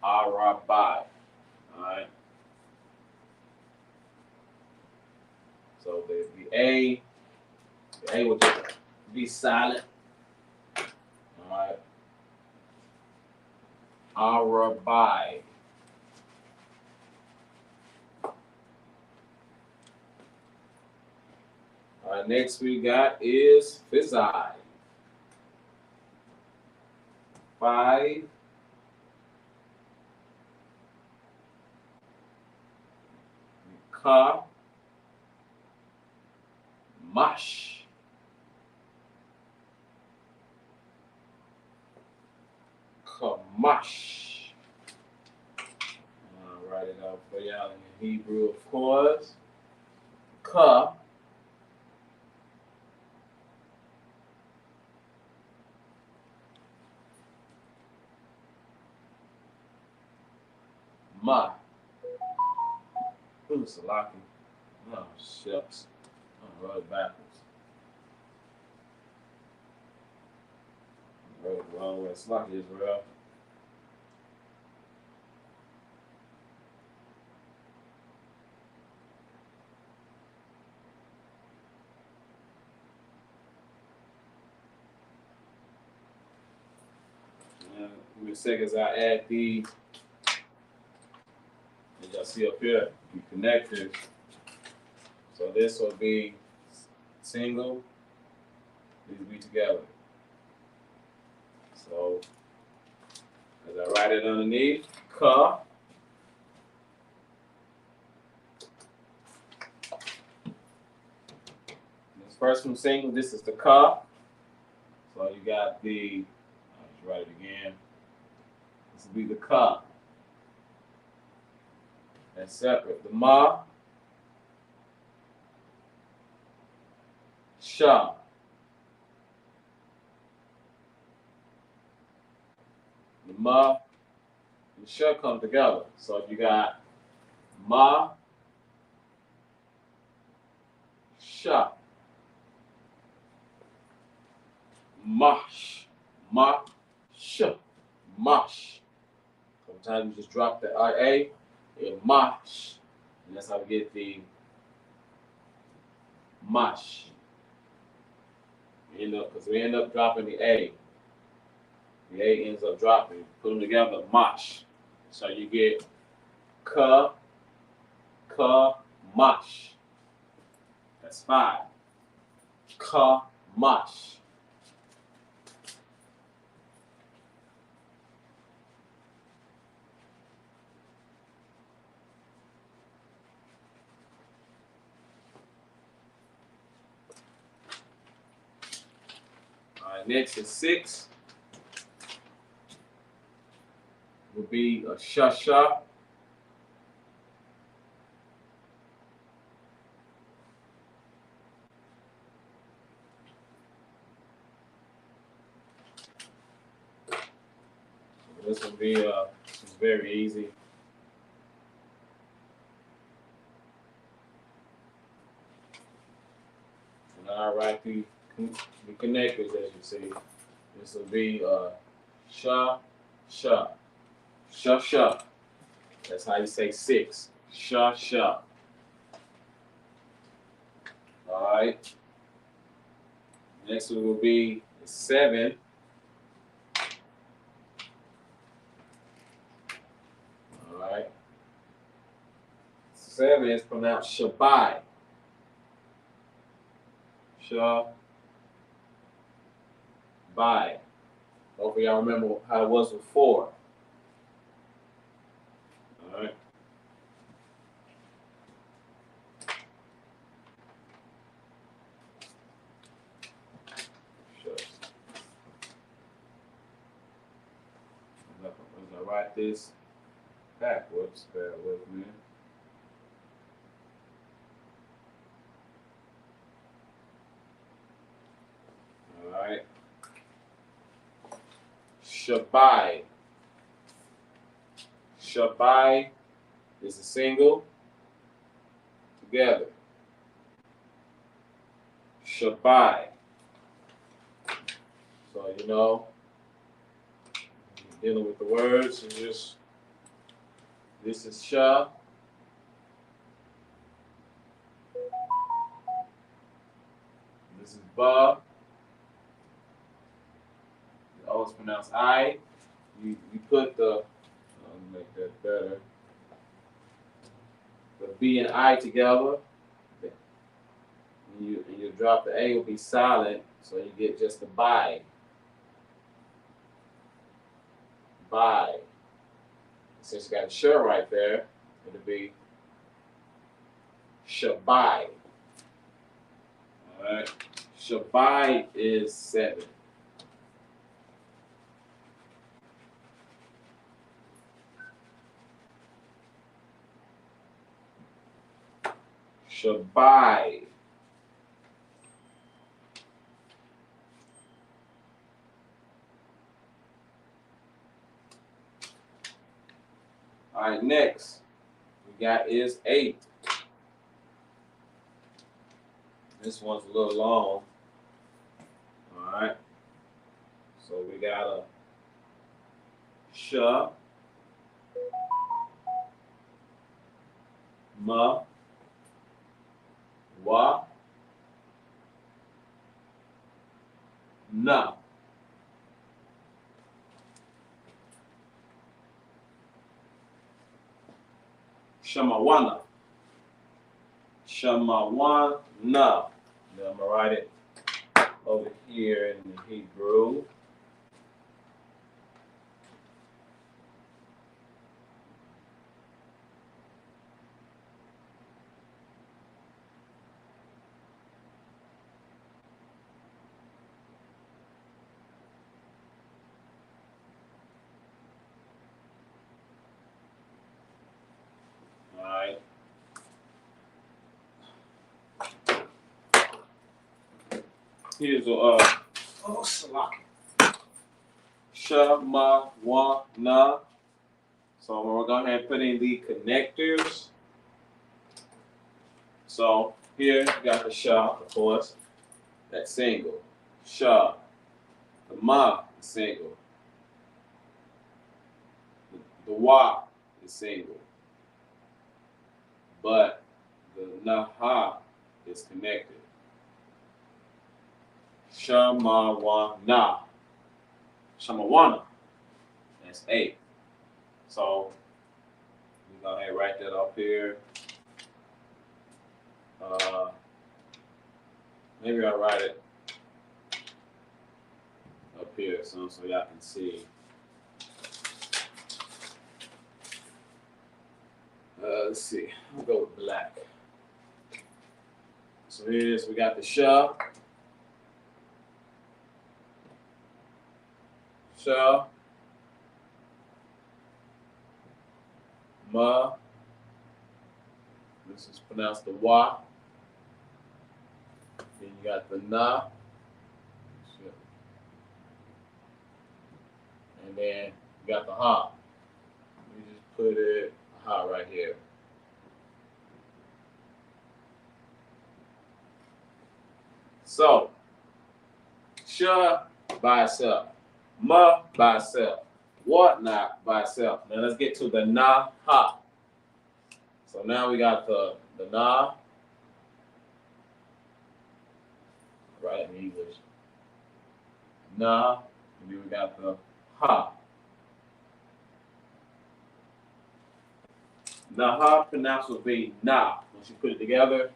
Arabai. Alright. So the A will just be silent. Alright. Arabai. Alright, next we got is Fizai. 5. Ka. Mash. Kamash. I'll write it out for y'all in Hebrew, of course. Ka. Ma. Ooh, Salaki. Oh, shucks. I wrote it backwards. I wrote it the wrong way. Salaki is real. Give me a second as I add the, as y'all see up here, the connectors. So this will be single, these will be together. So as I write it underneath, Ka. This first one single, this is the Ka. So you got the, I'll just write it again. This will be the Ka. That's separate. The Ma. Sha. The Ma and Sha come together. So you got Ma, Sha, Mash, Ma, Sha, Mash. Sometimes you just drop the IA and Mash. And that's how we get the Mash. Because we end up dropping the A. The A ends up dropping. Put them together, Mash. So you get Ka, Mash. That's 5. Ka, Mash. All right, next is 6. Will be a Sha. this will be it's very easy. And I write the connectors as you see. This will be sha, sha, sha, sha. That's how you say 6. Sha, sha. All right. Next one will be 7. All right. 7 is pronounced shabai. Shabai. Hopefully y'all remember how it was before. All right. As I write this backwards, bear with me. All right. Shabai. Shabai is a single together. Shabai. So you know, dealing with the words, and just this is sha. This is ba. You always pronounce I. You put the I'll make that better. The B and I together. And you drop the A will be silent, so you get just the by. By. Since you got sh right there, it'll be shabai. All right. Shabai is 7. Shabai. All right, next we got is 8. This one's a little long. All right. So we got a sha, ma, wa, na. Shamawana. Shamawana. Now I'm gonna write it over here in the Hebrew. All right. Here's salaki. Shama wa na. So we're going to go ahead and put in the connectors. So here you got the sha, of course. That's single. Sha. The ma is single. The wa is single. But the naha is connected. Shamawana. Shamawana. That's 8. So we're going to go ahead and write that up here. Maybe I'll write it up here so y'all can see. Let's see. I'll go with black. So here's, we got the sha. Sha. Ma. This is pronounced the wa. Then you got the na. And then You got the ha. You just put it ha right here. So, sha by itself, ma by itself, whatnot by itself. Now let's get to the na ha. So now we got the na, right in English. Na, and then we got the ha. Now ha pronounced will be na. Once you put it together,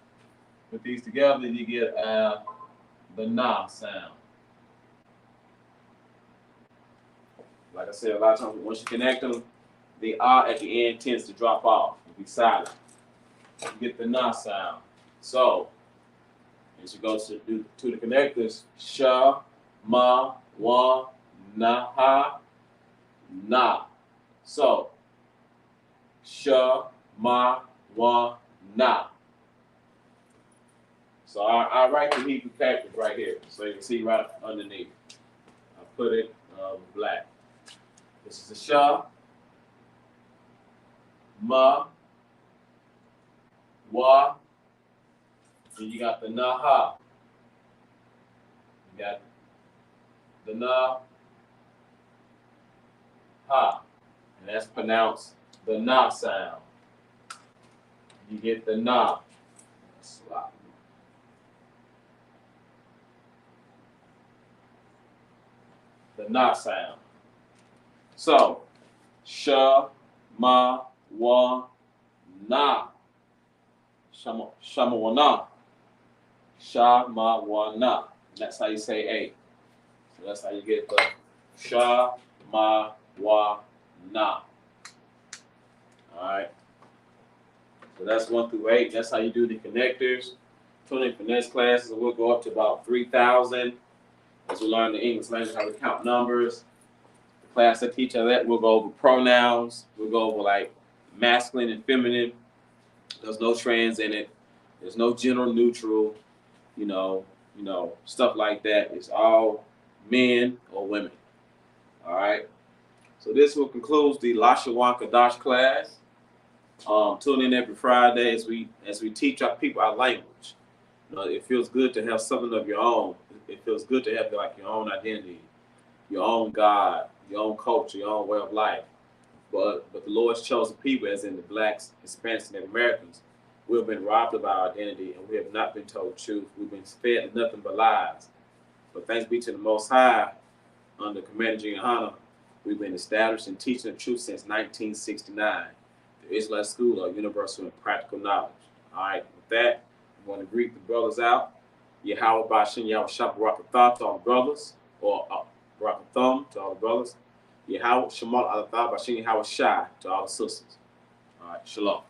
put these together, you get the na sound. Like I said, a lot of times once you connect them, the ah at the end tends to drop off and be silent. You get the na sound. So as you go to the connectors, sha, ma, wa, na, ha, na. So sha, ma, wa, na. So I write the Hebrew characters right here, so you can see right underneath. I put it black. This is the sha, ma, wa, and you got the na ha. You got the na ha, and that's pronounced the na sound. You get the na. Slop. The na sound. So, sha, ma, wa, na. Shama wa na. Sha, ma, wa, na. That's how you say a. So that's how you get the sha, ma, wa, na. Alright. So that's 1 through 8. That's how you do the connectors. Tuning for next classes, we'll go up to about 3,000. As we learn the English language, how to count numbers. The class that teach us that, we'll go over pronouns. We'll go over like masculine and feminine. There's no trans in it. There's no gender neutral, you know, stuff like that. It's all men or women. All right. So this will conclude the Lashawan Qadash class. Tune in every Friday as we teach our people our language. You know, it feels good to have something of your own. It feels good to have like your own identity, your own God, your own culture, your own way of life. But the Lord's chosen people, as in the blacks, Hispanics, and Native Americans, we have been robbed of our identity and we have not been told truth. We've been fed nothing but lies. But thanks be to the Most High, under Commander Gianna, we've been established and teaching the truth since 1969. The Israelite School of Universal and Practical Knowledge. All right, with that, I want to greet the brothers out. Yahweh Bashin Yahweh Shabbat to all the brothers, or Barakatham to all the brothers. Yahweh Shemal Alatha Bashin Yahweh Shai to all the sisters. All right, shalom.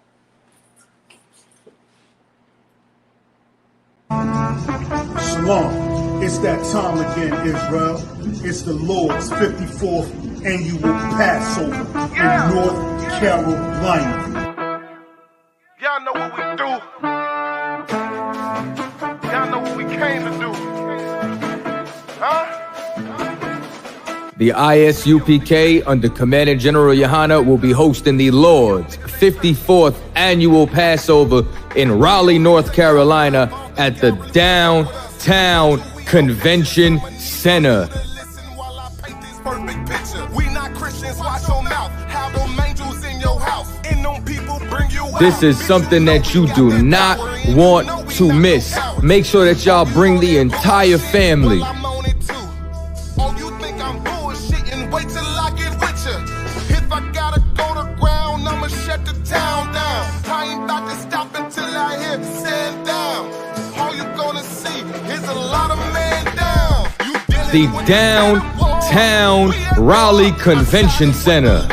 Shalom. It's that time again, Israel. It's the Lord's 54th annual Passover in North Carolina. Y'all know what we do. Y'all know what we came to do. Huh? The ISUPK, under Commander General Yohana, will be hosting the Lord's 54th annual Passover in Raleigh, North Carolina at the Downtown Convention Center. This is something that you do not want to miss. Make sure that y'all bring the entire family. The Downtown Raleigh Convention Center.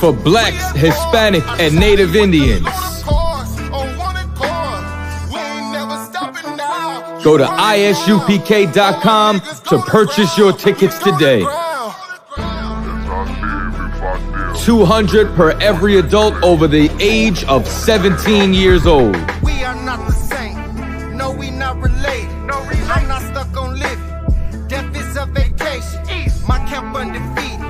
For blacks, Hispanic, and Native Indians. Go to isupk.com to purchase your tickets today. $200 per every adult over the age of 17 years old. We are not the same. No, we not related. I'm not stuck on living. Death is a vacation. My camp undefeated.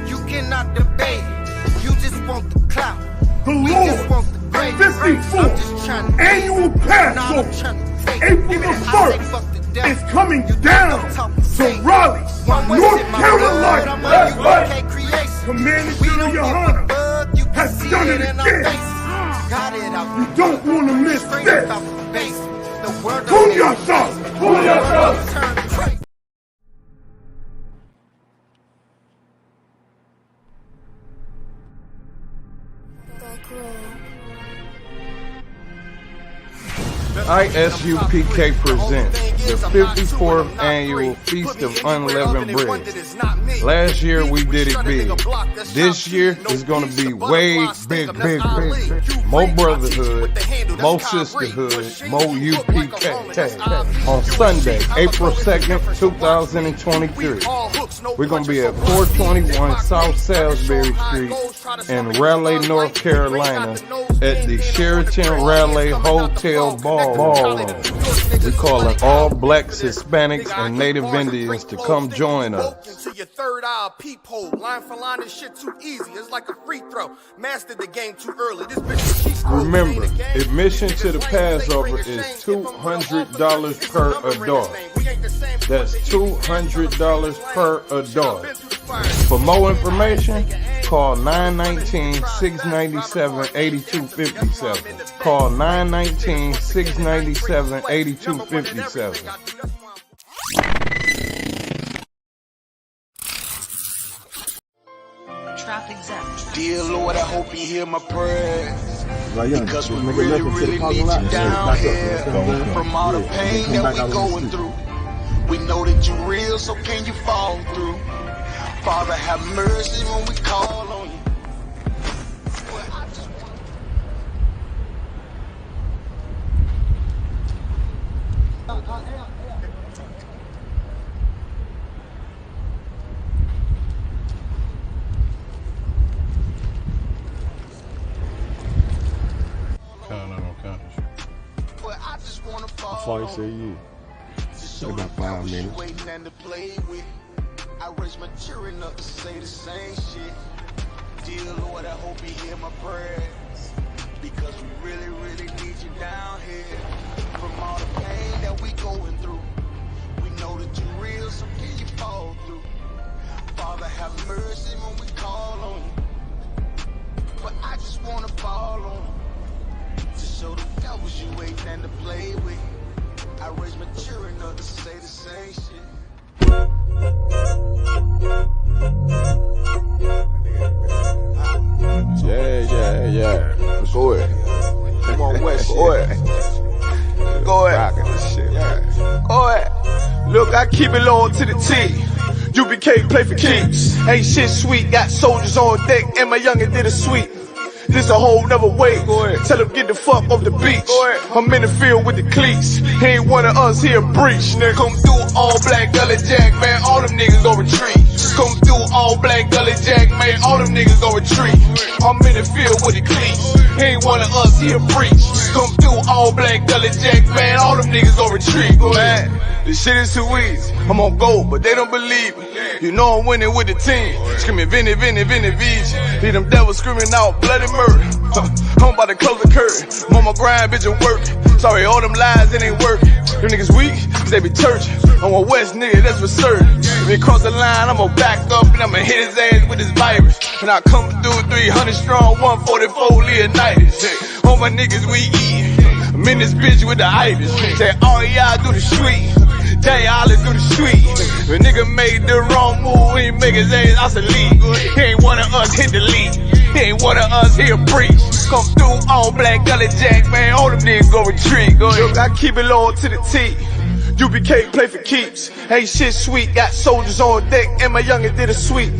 You cannot debate it. You just want the clout. The We just want the Lord's grace. I'm just 54th trying to annual Passover, April the 1st, is coming down to Raleigh, North Carolina. That's right. Commander General Yohana has done it again. You don't want to miss this. Kunyasa! Kunyasa! ISUPK presents the 54th annual Feast of Unleavened Bread. Last year we did it big. This year is going to be way big. More brotherhood, more sisterhood, more UPK. On Sunday, April 2nd, 2023, we're going to be at 421 South Salisbury Street in Raleigh, North Carolina at the Sheraton Raleigh Hotel Ballroom. We're calling all blacks, Hispanics, and Native Indians to come join us. To your third eye, peephole, line for line, this shit too easy. It's like a free throw. Mastered the game too early. This bitch keeps Remember, admission to the Passover is $200 per adult. That's $200 per adult. For more information, call 919-697-8257. Call 919-697-8257. Dear Lord, I hope you hear my prayers. Because we really need you down here. From all the pain that we going through, we know that you real, so can you fall through? Father, have mercy when we call on you. How you say you? About 5 minutes. I raise my children up to say the same shit. Dear Lord, I hope you hear my prayers. Because we really need you down here. From all the pain that we going through, we know that you're real, so can you fall through? Father, have mercy when we call on you. But I just wanna fall on you. To show the devils you ain't nothing to play with. I raise my children up to say the same shit. Yeah. Go ahead. Come on, West. Go ahead. Go ahead. Rockin' this shit. Yeah. Go ahead. Look, I keep it low to the T. UBK play for keeps. Ain't shit sweet. Got soldiers on deck, and my youngin' did a sweep. This a whole nother way. Tell him get the fuck off the beach. I'm in the field with the cleats. He ain't one of us here breach. Nigga, come through all black gully jack, man. All them niggas gon' retreat. Come through all black gully jack, man. All them niggas gon' retreat. I'm in the field with the cleats. He ain't one of us here breach. Come through all black gully jack, man. All them niggas gon' retreat. Man, this shit is too easy. I'm on gold, but they don't believe me. You know I'm winning with the team. Screaming Vinny, VG. Hear them devils screaming out bloody murder. I'm about to close the curtain. I'm on my grind, bitch, and work. Sorry, all them lies, it ain't working. Them niggas weak, cause they be churching. I'm a West nigga, that's for certain. If he cross the line, I'm gonna back up and I'ma hit his ass with this virus. And I come through 300 strong, 144 Leonidas. All my niggas we eat. I'm in this bitch with the itis. Say, all y'all do the street. They all do the street. If a nigga made the wrong move, he make his ass obsolete. He ain't one of us hit the lead. He ain't one of us here preach. Come through all black gully jack, man. All them niggas go retreat. Go ahead. Look, I keep it low to the T. UBK play for keeps. Ain't shit sweet. Got soldiers on deck, and my youngin' did a sweep.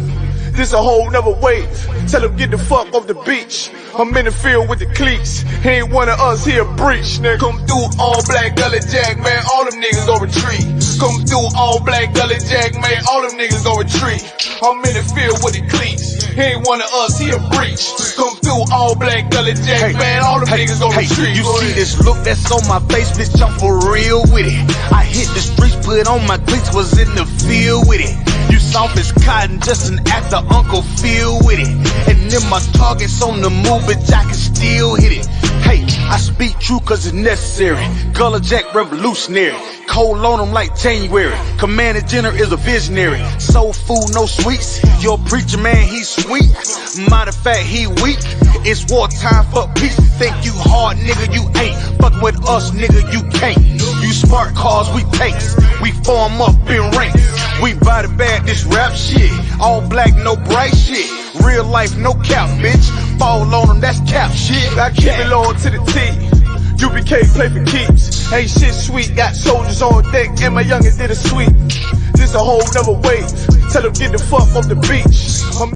This a whole nother wave. Tell him get the fuck off the beach. I'm in the field with the cleats. He ain't one of us here breach, nigga. Come through all black gully jack, man. All them niggas gon' retreat. Come through all black gully jack, man. All them niggas gon' retreat. I'm in the field with the cleats. He ain't one of us here breach. Come through all black gully jack, man. All them niggas gon' retreat. You see this look that's on my face, bitch? I'm for real with it. I hit the streets, put on my cleats, was in the field with it. You soft as cotton, just an actor, Uncle Phil with it. And then my target's on the move, but I can still hit it. Hey, I speak true cause it's necessary. Gullah Jack revolutionary. Cold on them like January. Commander General is a visionary. Soul food, no sweets. Your preacher man, he's sweet. Matter of fact, he weak. It's wartime for peace. Think you hard, nigga, you ain't. Fuck with us, nigga, you can't. You smart cars, we tanks. We form up in ranks. We body bag this rap shit. All black, no bright shit. Real life, no cap, bitch. Fall on them, that's cap shit. I keep it low to the T. UBK play for keeps. Ain't shit sweet. Got soldiers on deck and my youngest did a sweep. This a whole nother wave. Tell them get the fuck off the beach.